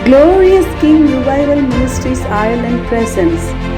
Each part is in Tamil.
Glorious King Revival Ministries Ireland presents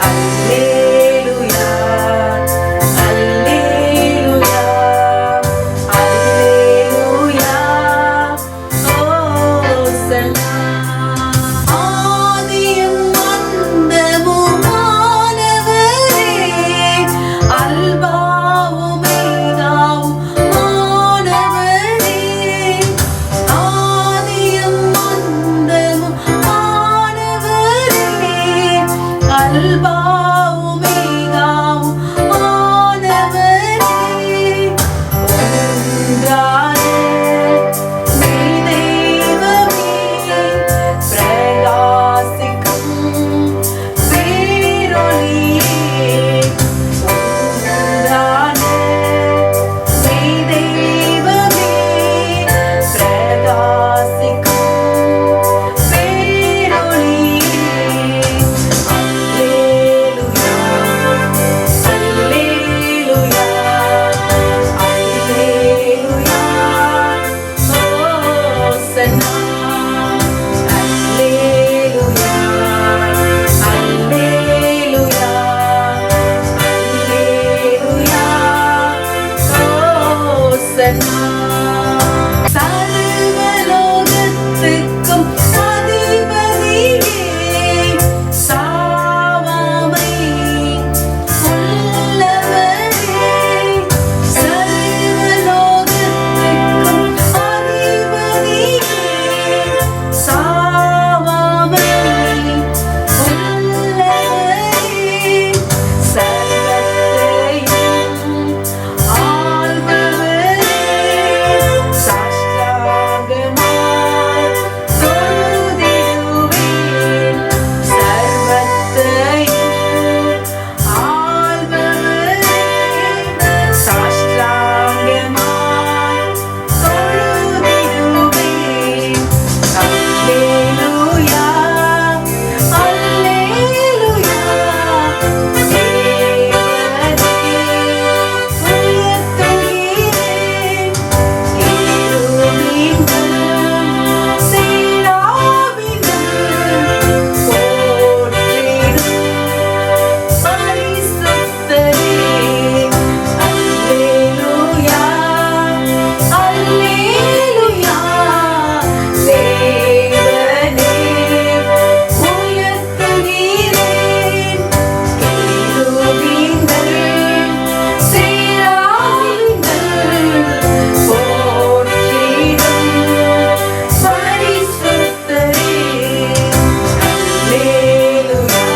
அல்லேலூயா அல்லேலூயா அல்லேலூயா ஓசன்னா. ஆதியும் அந்தமுமானவரே, அல்பாவும் ஒமேகாவும் மானவரே. ஆதியும் அந்தமும் மானவரே, அல்பாவும் ஒமேகாவும் மானவரே. ஒன்றான மெய் தெய்வமே, பிரகாசிக்கும் பேரொளியே. ஒன்றான மெய் தெய்வமே, பிரகாசிக்கும் பேரொளியே. அல்லேலூயா அல்லேலூயா அல்லேலூயா ஓசன்னா. அல்லேலூயா அல்லேலூயா அல்லேலூயா ஓசன்னா. சர்வலோகத்துக்கும் அதிபதியே, சாவாமை உள்ளவரே. சர்வலோகத்துக்கும் அதிபதியே, சாவாமை உள்ளவரே. சர்வத்தையும் ஆள்பவரே, சாஷ்டாங்கமாய் தொழுதிடுவேன். சர்வத்தையும் ஆள்பவரே, சாஷ்டாங்கமாய் தொழுதிடுவேன். அல்லேலூயா அல்லேலூயா தேவனே உயர்த்துகிறேன். கேருபீன்கள் சேராபீன்கள் போற்றிடும் பரிசுத்தரே. அல்லேலூயா அல்லேலூயா தேவனே உயர்த்துகிறேன். கேருபீன்கள் சேராபீன்கள் போற்றிடும் பரிசுத்தரே. அல்லேலூயா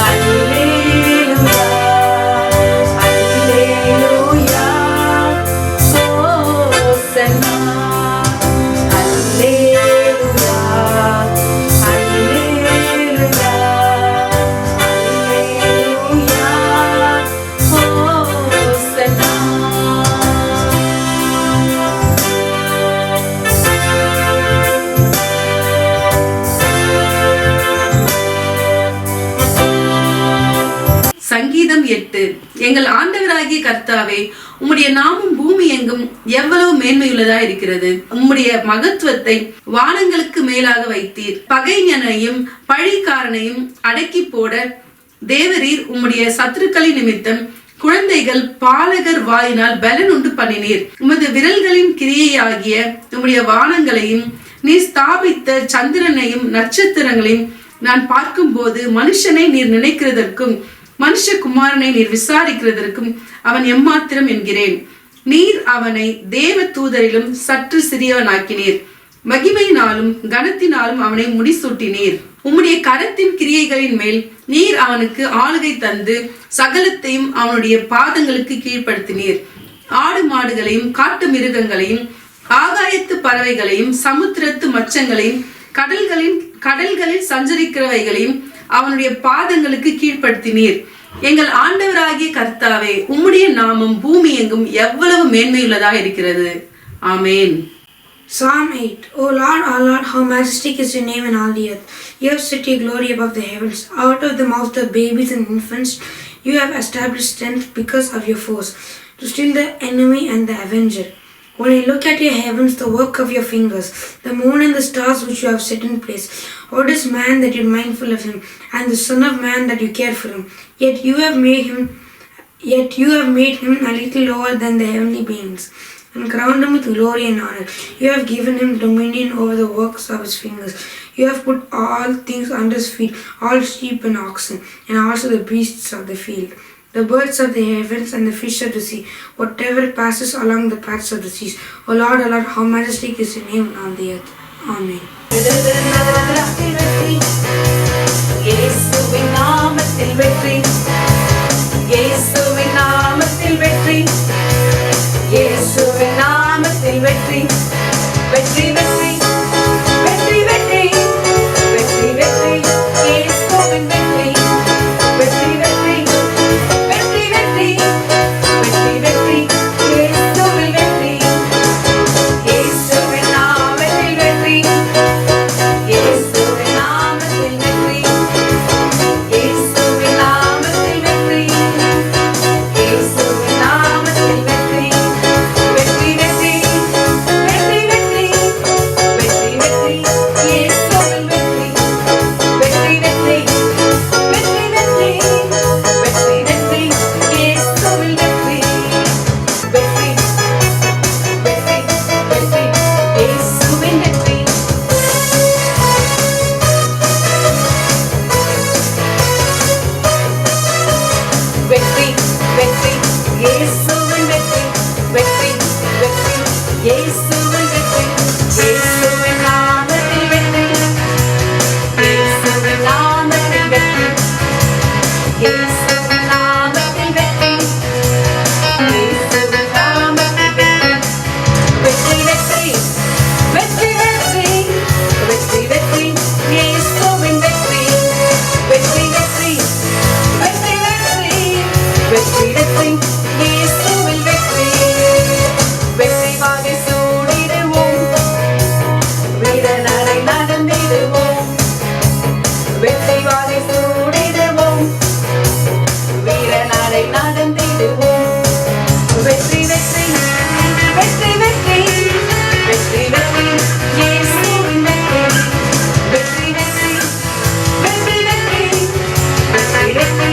அல்லேலூயா அல்லேலூயா ஓசன்னா. அல்லேலூயா அல்லேலூயா அல்லேலூயா ஓசன்னா. சங்கீதம் 8. எங்கள் ஆண்டவராகிய கர்த்தாவே, உம்முடைய நாமம் பூமி எங்கும் எவ்வளவு மேன்மையுள்ளதா இருக்கிறது. உம்முடைய மகத்துவத்தை வானங்களுக்கு மேலாக வைத்தீர். பகைஞனையும் பழிக்காரனையும் அடக்கி போட தேவரீர் உம்முடைய சத்துருக்களின் நிமித்தம் குழந்தைகள் பாலகர் வாயினால் பலன் உண்டு பண்ணினீர். உமது விரல்களின் கிரியையாகிய உம்முடைய வானங்களையும் நீர் ஸ்தாபித்த சந்திரனையும் நட்சத்திரங்களையும் நான் பார்க்கும்போது மனுஷனை நீர் நினைக்கிறதற்கும் மனுஷகுமாரனை நீர் விசாரிக்கிறதற்கும் அவன் எம்மாத்திரம் என்கிறேன். நீர் அவனை தேவ தூதரிலும் சற்று சிறியவனாக்கினீர். மகிமையினாலும் கனத்தினாலும் அவனை முடிசூட்டினீர். உம்முடைய கரத்தின் கிரியைகளின் மேல் நீர் அவனுக்கு ஆளுகை தந்து சகலத்தையும் அவனுடைய பாதங்களுக்கு கீழ்ப்படுத்தினீர். ஆடு மாடுகளையும் காட்டு மிருகங்களையும் ஆகாயத்து பறவைகளையும் சமுத்திரத்து மச்சங்களையும் கடல்களில் சஞ்சரிக்கிறவைகளையும் அவனுடைய பாதங்களுக்கு கீழ்ப்படுத்தினீர். எங்கள் ஆண்டவராகிய கர்த்தாவே, உம்முடைய நாமம் பூமி எங்கும் எவ்வளவு மேன்மையுள்ளதா இருக்கிறது. ஆமேன். Psalm 8. O Lord, our Lord, how majestic is your name in all the earth. You have set your glory above the heavens. Out of the mouth of babies and infants, you have established strength because of your force, to still the enemy and the avenger. When I look at your heavens, the work of your fingers, the moon and the stars which you have set in place, what is man that you are mindful of him, and the son of man that you care for him? Yet you have made him a little lower than the heavenly beings, and crowned him with glory and honor. You have given him dominion over the works of his fingers. You have put all things under his feet, all sheep and oxen, and also the beasts of the field, the birds of the heavens and the fish of the sea, whatever passes along the paths of the seas. O Lord, how majestic is your name on the earth. Amen. இயேசுவின் நாமத்தில் வெற்றி, இயேசுவின் நாமத்தில் வெற்றி, இயேசுவின் நாமத்தில் வெற்றி, வெற்றி வெற்றி வெற்றி வெற்றி வெற்றி வெற்றி, இயேசுவின் வெற்றி, வெற்றி வெற்றி வெற்றி வெற்றி வெற்றி வெற்றி, இயேசுவின் வெற்றி, இயேசுவின் நாமத்தில் வெற்றி, இயேசுவின் நாமத்தில் வெற்றி, இயேசுவின் நாமத்தில் வெற்றி, இயேசுவின் நாமத்தில் வெற்றி, வெற்றி வெற்றி வெற்றி வெற்றி வெற்றி வெற்றி, இயேசுவின் வெற்றி, வெற்றி வெற்றி வெற்றி வெற்றி வெற்றி வெற்றி, இயேசுவின் வெற்றி, வெற்றி வெற்றி வெற்றி, இயேசுவின் வெற்றி. வெற்றி வெற்றி இயேசுவின் வெற்றி, வெற்றி வெற்றி இயேசுவின் வெற்றி, இயேசுவின் நாமத்தில் வெற்றி, இயேசுவின் நாமத்தில் வெற்றி, இயேசுவின் நாமத்தில் வெற்றி, இயேசுவின் நாமத்தில் வெற்றி, வெற்றி வெற்றி வெற்றி வெற்றி வெற்றி வெற்றி, இயேசுவின் வெற்றி, வெற்றி வெற்றி வெற்றி வெற்றி வெற்றி வெற்றி, இயேசுவில் வெற்றி, வெற்றி வாகை சூடிடுவோம், வீரநடை நடந்திடுவோம், வெற்றி வாகை சூடிடுவோம், வீரநடை நடந்திடுவோம், வெற்றி வெற்றி வெற்றி வெற்றி வெற்றி வெற்றி, இயேசுவின் வெற்றி, வெற்றி வெற்றி வெற்றி வெற்றி வெற்றி வெற்றி,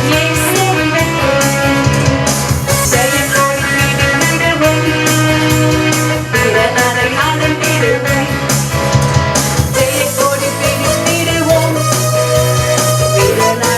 இயேசுவின் வெற்றி, ஜெயக்கொடி பிடித்திடுவோம், வீரநடை நடந்திடுவோம், ஜெயக்கொடி பிடித்திடுவோம், வீரநடை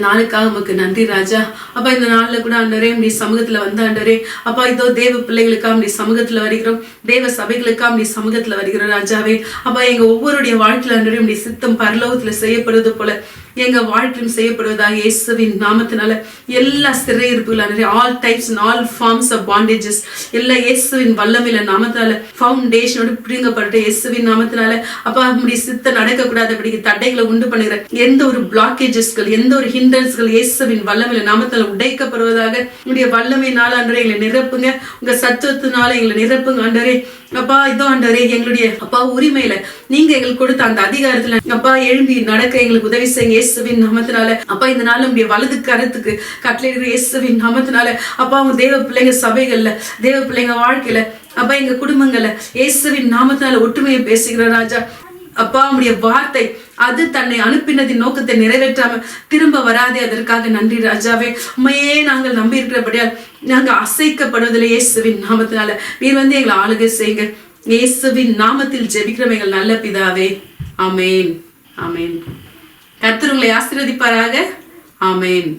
நாளுக்காக உமக்கு நன்றி ராஜா. அப்பா இந்த நாள்ல கூட ஆண்டவரே உம்முடைய சமூகத்துல வந்த ஆண்டவரே அப்பா இதோ தேவ பிள்ளைகளுக்காக உம்முடைய சமூகத்துல வருகிறோம், தேவ சபைகளுக்காக உம்முடைய சமூகத்துல வருகிறோம் ராஜாவே. அப்பா எங்க ஒவ்வொருடைய வாழ்க்கையில ஆண்டவரே உம்முடைய சித்தம் பரலோகத்துல செய்யப்படுவது போல எங்க வாழ்க்கையும் செய்யப்படுவதாக இயேசுவின் நாமத்தினால எல்லா சிறையிருப்புகள் all types and all forms of bondages எல்லாம் இயேசுவின் வல்லமையில நாமத்தினால ஃபவுண்டேஷனோடு பிடுங்கப்பட்டு இயேசுவின் நாமத்தினால அப்பா உம்முடைய சித்தம் நடக்கக்கூடாதபடிக்கு தடைகளை உண்டு பண்ணுகிற எந்த ஒரு பிளாக்கேஜஸ்கள் எந்த ஒரு ஹிண்டன்ஸ்கள் இயேசுவின் வல்லமையில நாமத்தினால உடைக்கப்படுவதாக உங்களுடைய வல்லமையினால ஆண்டவரே எங்களை நிரப்புங்க, உங்க சத்துவத்தினால எங்களை நிரப்புங்க ஆண்டவரே. அப்பா இதோ ஆண்டவரே எங்களுடைய அப்பா உரிமையில நீங்க எங்களுக்கு கொடுத்த அந்த அதிகாரத்துல அப்பா எழும்பி நடக்க எங்களுக்கு உதவி செய்யுங்க இயேசுவின் நாமத்தினால. அப்பா இந்த நாள் நம்முடைய வலது கரத்துக்கு கட்டளையிடுற இயேசுவின் நாமத்தினால அப்பா உங்க தேவ பிள்ளைங்க சபைகள்ல தேவ பிள்ளைங்க வாழ்க்கையில அப்பா எங்க குடும்பங்கள்ல இயேசுவின் நாமத்தினால ஒற்றுமையை பேசுகிற ராஜா. அப்பா உம்முடைய வார்த்தை அது தன்னை அனுப்பினதின் நோக்கத்தை நிறைவேற்றாம திரும்ப வராதே, அதற்காக நன்றி ராஜாவே. உண்மையே நாங்கள் நம்பி இருக்கிறபடியால் நாங்க அசைக்கப்படுவதில்லை இயேசுவின் நாமத்தினால. நீர் வந்து எங்களை ஆளுகை செய்யுங்க இயேசுவின் நாமத்தில் ஜெபிக்கிறோம் எங்கள் நல்ல பிதாவே. ஆமேன் ஆமேன். கர்த்தர் உங்களை ஆசீர்வதிப்பாராக. ஆமேன்.